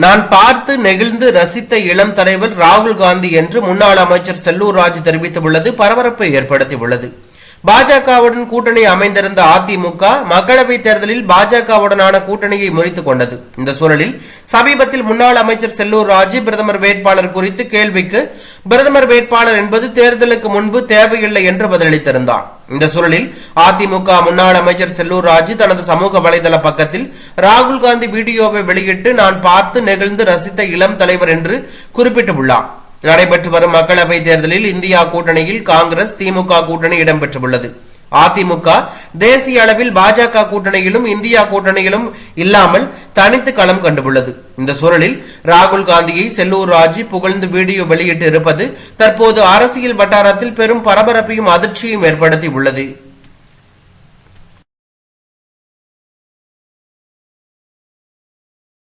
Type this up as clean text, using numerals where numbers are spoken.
நான் பார்த்து நெகிழ்ந்து ரசித்த இளம் தலைவர் ராகுல் காந்தி என்று முன்னாள் அமைச்சர் செல்லூர் ராஜு தெரிவித்துள்ளது பரபரப்பை ஏற்படுத்தியுள்ளது. பாஜகவுடன் கூட்டணி அமைந்திருந்த அதிமுக மக்களவைத் தேர்தலில் பாஜகவுடனான கூட்டணியை முறித்துக் கொண்டது. இந்த சூழலில் சமீபத்தில் முன்னாள் அமைச்சர் செல்லூர் ராஜு பிரதமர் வேட்பாளர் குறித்து கேள்விக்கு பிரதமர் வேட்பாளர் என்பது தேர்தலுக்கு முன்பு தேவையில்லை என்று பதிலளித்திருந்தார். இந்த சூழலில் அதிமுக முன்னாள் அமைச்சர் செல்லூர் ராஜு தனது சமூக வலைதள பக்கத்தில் ராகுல் காந்தி வீடியோவை வெளியிட்டு நான் பார்த்து நெகிழ்ந்து ரசித்த இளம் தலைவர் என்று குறிப்பிட்டுள்ளார். நடைபெற்று வரும் மக்களவை தேர்தலில் இந்தியா கூட்டணியில் காங்கிரஸ் திமுக கூட்டணி இடம்பெற்றுள்ளது. அதிமுக தேசிய அளவில் பாஜக கூட்டணியிலும் இந்தியா கூட்டணியிலும் இல்லாமல் தனித்து களம் கண்டுள்ளது. இந்த சூழலில் ராகுல் காந்தியை செல்லூர் ராஜு புகழ்ந்து வீடியோ வெளியிட்டு இருப்பது தற்போது அரசியல் வட்டாரத்தில் பெரும் பரபரப்பையும் அதிர்ச்சியும் ஏற்படுத்தி உள்ளது.